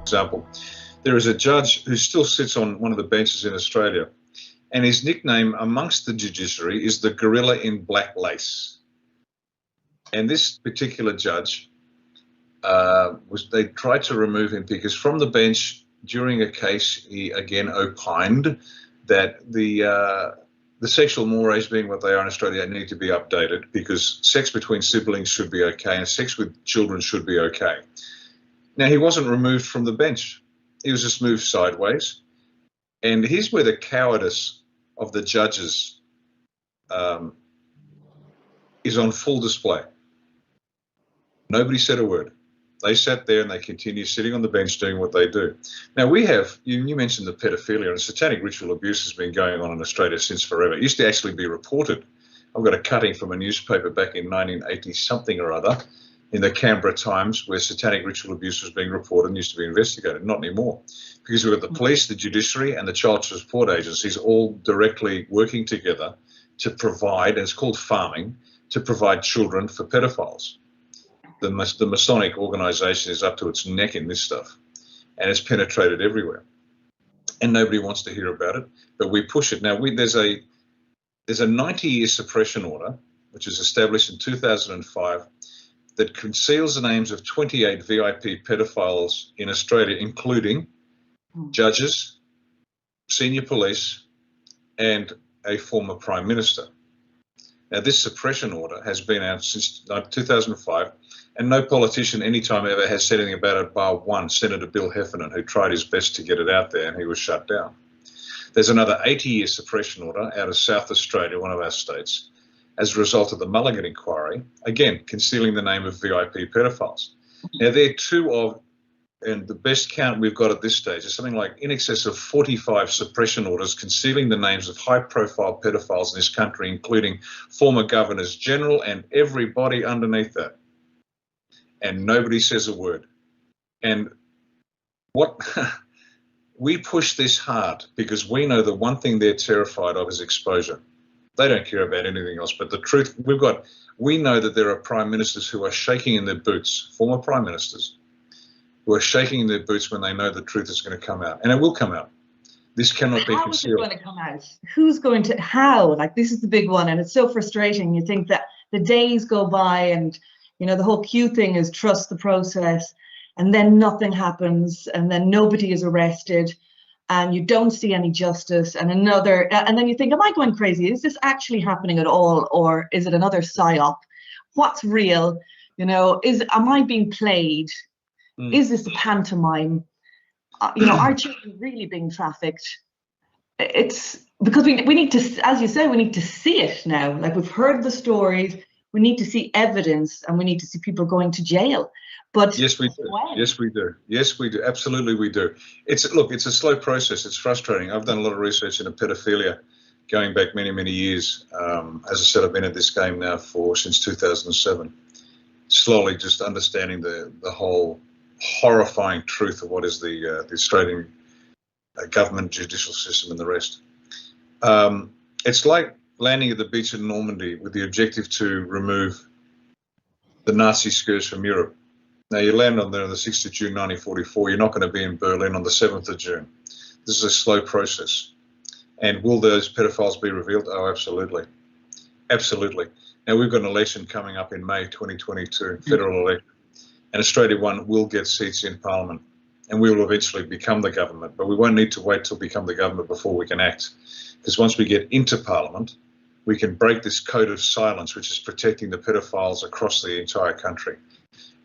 example, there is a judge who still sits on one of the benches in Australia, and his nickname amongst the judiciary is the gorilla in black lace. And this particular judge, they tried to remove him because from the bench during a case, he again opined that the sexual mores, being what they are in Australia, need to be updated because sex between siblings should be okay and sex with children should be okay. Now, he wasn't removed from the bench. He was just moved sideways. And here's where the cowardice of the judges is on full display. Nobody said a word. They sat there and they continue sitting on the bench doing what they do. Now, we have, you mentioned the pedophilia, and satanic ritual abuse has been going on in Australia since forever. It used to actually be reported. I've got a cutting from a newspaper back in 1980-something or other in the Canberra Times where satanic ritual abuse was being reported and used to be investigated. Not anymore, because we've got the police, the judiciary and the child support agencies all directly working together to provide, and it's called farming, to provide children for pedophiles. The Masonic organisation is up to its neck in this stuff, and it's penetrated everywhere, and nobody wants to hear about it. But we push it now. There's a 90-year suppression order which was established in 2005 that conceals the names of 28 VIP pedophiles in Australia, including judges, senior police, and a former Prime Minister. Now, this suppression order has been out since 2005, and no politician anytime ever has said anything about it bar one, Senator Bill Heffernan, who tried his best to get it out there, and he was shut down. There's another 80-year suppression order out of South Australia, one of our states, as a result of the Mulligan inquiry, again, concealing the name of VIP pedophiles. Now, there are two of, and the best count we've got at this stage is something like in excess of 45 suppression orders concealing the names of high-profile pedophiles in this country, including former governors general and everybody underneath that. And nobody says a word. And what we push this hard because we know the one thing they're terrified of is exposure. They don't care about anything else. But the truth, we know that there are prime ministers who are shaking in their boots, former prime ministers, who are shaking in their boots when they know the truth is going to come out. And it will come out. This cannot be concealed. How is it going to come out? Who's going to, how? Like, this is the big one. And it's so frustrating. You think that the days go by and, you know, the whole Q thing is trust the process, and then nothing happens, and then nobody is arrested, and you don't see any justice, and then you think, am I going crazy? Is this actually happening at all, or is it another psyop? What's real? You know, am I being played? Is this a pantomime? You know, are children really being trafficked? It's because we need to, as you say, we need to see it now. Like, we've heard the stories. We need to see evidence, and we need to see people going to jail. But yes, we do. When? Yes, we do. Yes, we do. Absolutely, we do. It's a slow process. It's frustrating. I've done a lot of research into pedophilia, going back many, many years. As I said, I've been at this game now since 2007. Slowly, just understanding the whole horrifying truth of what is the Australian government, judicial system, and the rest. It's like landing at the beach in Normandy with the objective to remove the Nazi scourge from Europe. Now, you land on there on the 6th of June 1944. You're not going to be in Berlin on the 7th of June. This is a slow process. And will those pedophiles be revealed? Oh, absolutely. Absolutely. Now, we've got an election coming up in May 2022, federal election. And Australia One will get seats in Parliament. And we will eventually become the government. But we won't need to wait till we become the government before we can act. Because once we get into Parliament, we can break this code of silence, which is protecting the pedophiles across the entire country.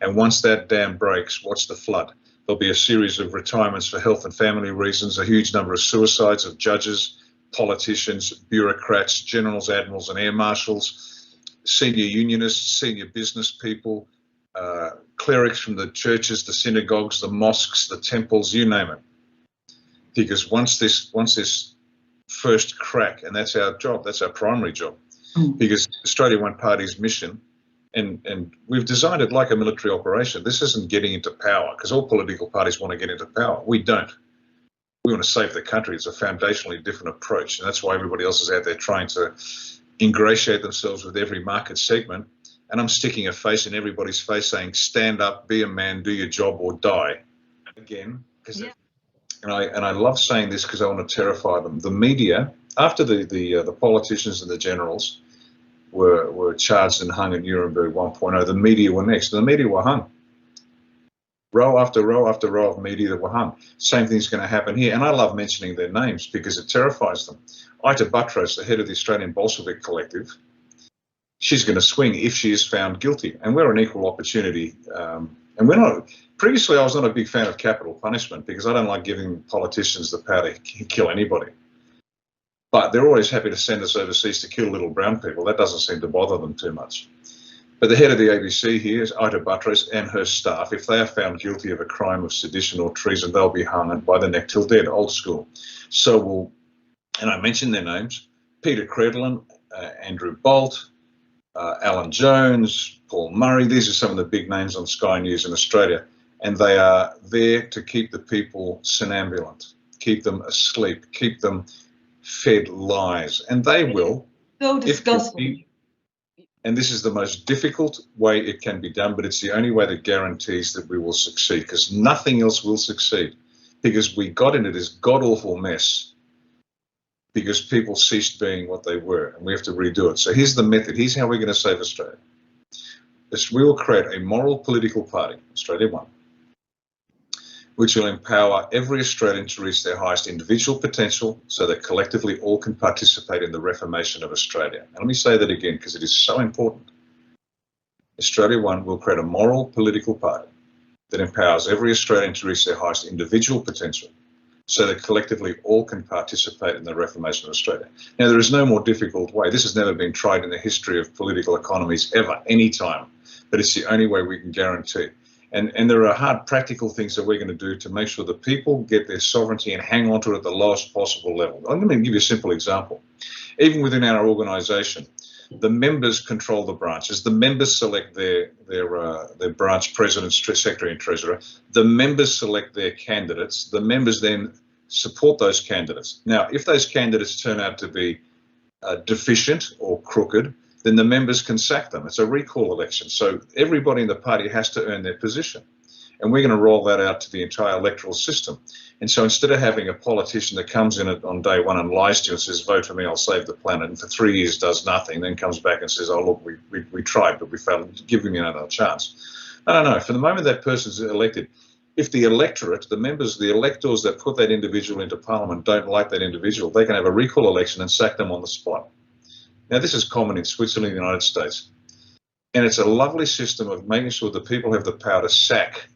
And once that dam breaks, watch the flood. There'll be a series of retirements for health and family reasons, a huge number of suicides of judges, politicians, bureaucrats, generals, admirals and air marshals, senior unionists, senior business people, clerics from the churches, the synagogues, the mosques, the temples, you name it. Because once this first crack, and that's our job, that's our primary job, because Australia One Party's mission, and we've designed it like a military operation. This isn't getting into power, because all political parties want to get into power. We don't. We want to save the country. It's a foundationally different approach, and that's why everybody else is out there trying to ingratiate themselves with every market segment. And I'm sticking a face in everybody's face saying, stand up, be a man, do your job or die. Again, Yeah. And I love saying this because I want to terrify them. The media, after the politicians and the generals were charged and hung at Nuremberg 1.0, the media were next. And the media were hung. Row after row after row of media that were hung. Same thing's going to happen here. And I love mentioning their names because it terrifies them. Ita Buttrose, the head of the Australian Bolshevik Collective, she's going to swing if she is found guilty. And we're an equal opportunity. And we're not. Previously, I was not a big fan of capital punishment because I don't like giving politicians the power to kill anybody. But they're always happy to send us overseas to kill little brown people. That doesn't seem to bother them too much. But the head of the ABC here is Ita Buttrose and her staff. If they are found guilty of a crime of sedition or treason, they'll be hung by the neck till dead, old school. So and I mentioned their names, Peter Credlin, Andrew Bolt, Alan Jones, Paul Murray. These are some of the big names on Sky News in Australia. And they are there to keep the people somnambulant, keep them asleep, keep them fed lies. And they will. So disgusting. And this is the most difficult way it can be done, but it's the only way that guarantees that we will succeed, because nothing else will succeed, because we got into this god-awful mess because people ceased being what they were, and we have to redo it. So here's the method. Here's how we're going to save Australia. We will create a moral political party, Australia One, which will empower every Australian to reach their highest individual potential so that collectively all can participate in the reformation of Australia. And let me say that again because it is so important. Australia One will create a moral political party that empowers every Australian to reach their highest individual potential so that collectively all can participate in the reformation of Australia. Now, there is no more difficult way. This has never been tried in the history of political economies ever, any time, but it's the only way we can guarantee. And there are hard practical things that we're going to do to make sure that people get their sovereignty and hang on to it at the lowest possible level. I'm going to give you a simple example. Even within our organisation, the members control the branches. The members select their branch president, secretary and treasurer. The members select their candidates. The members then support those candidates. Now, if those candidates turn out to be deficient or crooked, then the members can sack them. It's a recall election. So everybody in the party has to earn their position. And we're going to roll that out to the entire electoral system. And so instead of having a politician that comes in on day one and lies to you and says, vote for me, I'll save the planet, and for 3 years does nothing, then comes back and says, oh, look, we tried, but we failed, give me another chance. No. For the moment that person's elected, if the electorate, the members, the electors that put that individual into parliament don't like that individual, they can have a recall election and sack them on the spot. Now, this is common in Switzerland and the United States, and it's a lovely system of making sure that people have the power to sack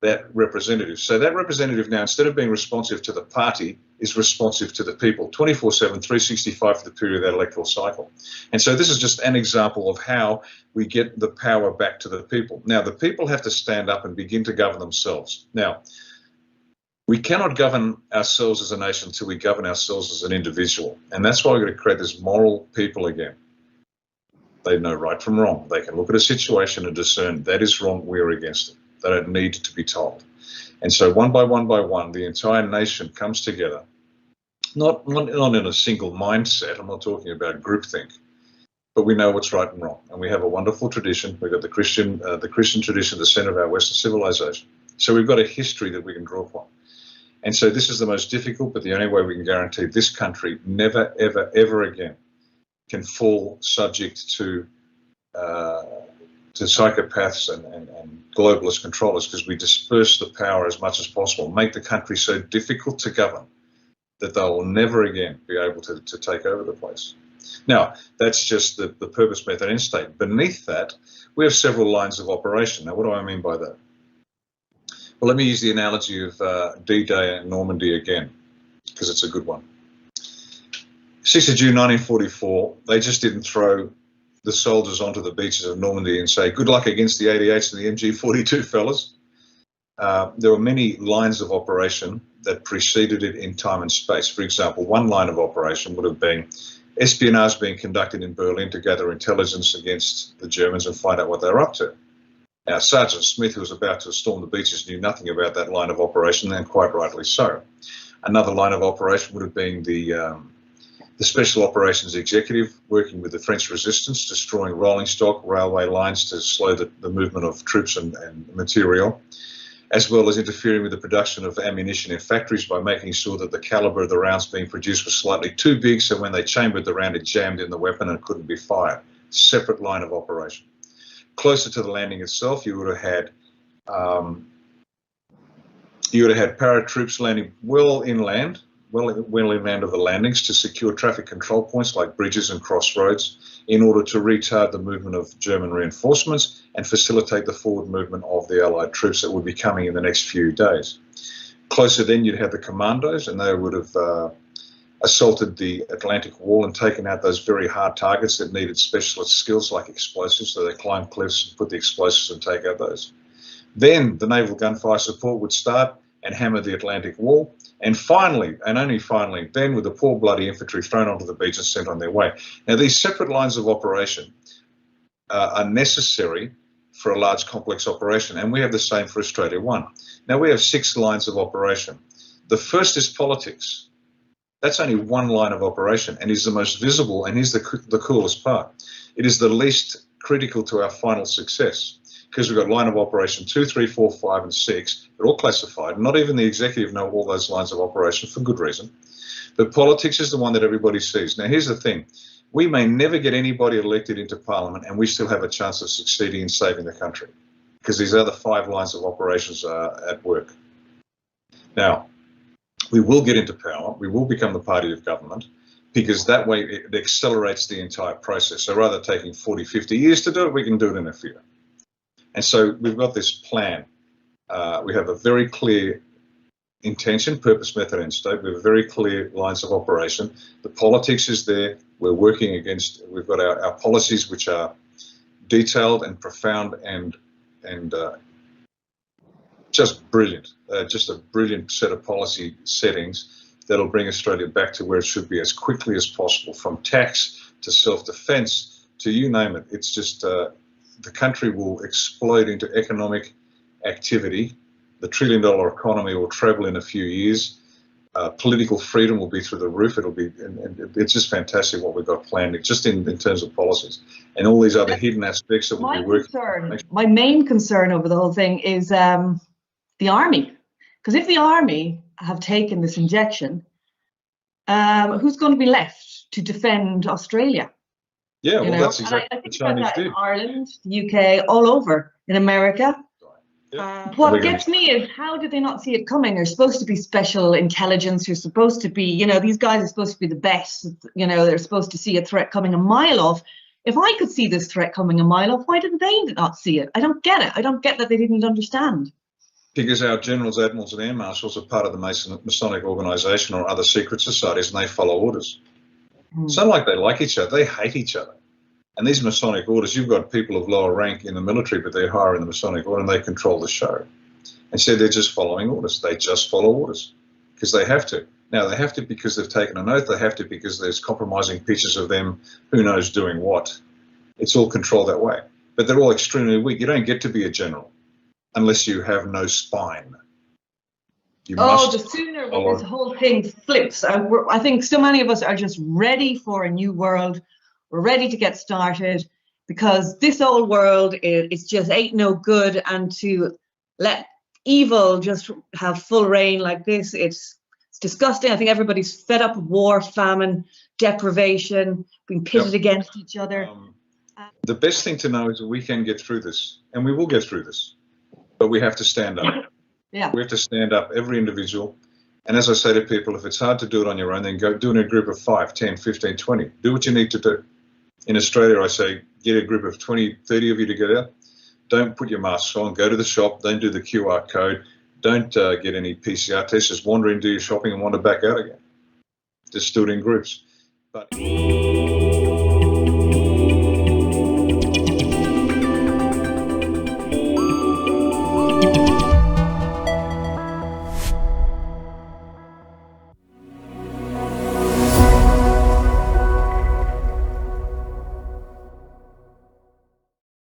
that representative. So that representative now, instead of being responsive to the party, is responsive to the people, 24/7, 365 for the period of that electoral cycle. And so this is just an example of how we get the power back to the people. Now, the people have to stand up and begin to govern themselves. Now, we cannot govern ourselves as a nation until we govern ourselves as an individual. And that's why we're going to create this moral people again. They know right from wrong. They can look at a situation and discern that is wrong, we're against it. They don't need to be told. And so one by one, the entire nation comes together, not in a single mindset. I'm not talking about groupthink, but we know what's right and wrong. And we have a wonderful tradition. We've got the Christian tradition, the center of our Western civilization. So we've got a history that we can draw upon. And so this is the most difficult, but the only way we can guarantee this country never, ever, ever again can fall subject to psychopaths and globalist controllers, because we disperse the power as much as possible, make the country so difficult to govern that they will never again be able to take over the place. Now, that's just the purpose, method, end state. Beneath that, we have several lines of operation. Now, what do I mean by that? Well, let me use the analogy of D-Day and Normandy again, because it's a good one. 6th of June 1944, they just didn't throw the soldiers onto the beaches of Normandy and say, good luck against the 88s and the MG42, fellas. There were many lines of operation that preceded it in time and space. For example, one line of operation would have been espionage being conducted in Berlin to gather intelligence against the Germans and find out what they're up to. Now, Sergeant Smith, who was about to storm the beaches, knew nothing about that line of operation, and quite rightly so. Another line of operation would have been the Special Operations Executive working with the French resistance, destroying rolling stock, railway lines to slow the movement of troops and material. as well as interfering with the production of ammunition in factories by making sure that the caliber of the rounds being produced was slightly too big, so when they chambered the round, it jammed in the weapon and couldn't be fired. Separate line of operation. Closer to the landing itself, you would have had paratroops landing well inland of the landings to secure traffic control points like bridges and crossroads in order to retard the movement of German reinforcements and facilitate the forward movement of the Allied troops that would be coming in the next few days. Closer then, you'd have the commandos, and they would have assaulted the Atlantic Wall and taken out those very hard targets that needed specialist skills like explosives, so they climbed cliffs and put the explosives and take out those. Then the naval gunfire support would start and hammer the Atlantic Wall. And finally, and only finally, then with the poor bloody infantry thrown onto the beach and sent on their way. Now, these separate lines of operation are necessary for a large complex operation, and we have the same for Australia One. Now, we have 6 lines of operation. The first is politics. That's only one line of operation and is the most visible, and is the coolest part. It is the least critical to our final success, because we've got line of operation 2, 3, 4, 5, and 6. They're all classified. Not even the executive know all those lines of operation for good reason. But politics is the one that everybody sees. Now, here's the thing. We may never get anybody elected into Parliament, and we still have a chance of succeeding in saving the country, because these other 5 lines of operations are at work. Now, we will get into power. We will become the party of government, because that way it accelerates the entire process. So rather than taking 40, 50 years to do it, we can do it in a few. And so we've got this plan. We have a very clear intention, purpose, method, and scope. We have very clear lines of operation. The politics is there. We're working against, we've got our policies, which are detailed and profound and just brilliant. Just a brilliant set of policy settings that'll bring Australia back to where it should be as quickly as possible, from tax to self-defence to you name it. It's just the country will explode into economic activity. The $1 trillion economy will treble in a few years. Political freedom will be through the roof. It'll be, and it's just fantastic what we've got planned, just in terms of policies and all these other hidden aspects that we'll be working. My main concern over the whole thing is the army, because if the army have taken this injection, who's going to be left to defend Australia? Yeah, well, that's exactly what the Chinese did. In Ireland, the UK, all over, in America. What gets me is, how did they not see it coming? They're supposed to be special intelligence. You're supposed to be, these guys are supposed to be the best. They're supposed to see a threat coming a mile off. If I could see this threat coming a mile off, why didn't they not see it? I don't get it. I don't get that they didn't understand. Because our generals, admirals, and air marshals are part of the Masonic organisation or other secret societies, and they follow orders. It's not like they like each other, they hate each other. And these Masonic orders, you've got people of lower rank in the military, but they're higher in the Masonic order, and they control the show. And so they're just following orders. They just follow orders because they have to. Now, they have to because they've taken an oath. They have to because there's compromising pictures of them, who knows doing what. It's all controlled that way. But they're all extremely weak. You don't get to be a general unless you have no spine. The sooner this whole thing flips. I think so many of us are just ready for a new world. We're ready to get started, because this old world is just ain't no good, and to let evil just have full reign like this, it's disgusting. I think everybody's fed up with war, famine, deprivation, being pitted against each other. The best thing to know is that we can get through this, and we will get through this, but we have to stand up. Yeah. We have to stand up, every individual. And as I say to people, if it's hard to do it on your own, then go do it in a group of 5, 10, 15, 20. Do what you need to do. In Australia, I say, get a group of 20, 30 of you together. Don't put your masks on. Go to the shop. Don't do the QR code. Don't get any PCR tests. Just wander in, do your shopping, and wander back out again. Just do it in groups. But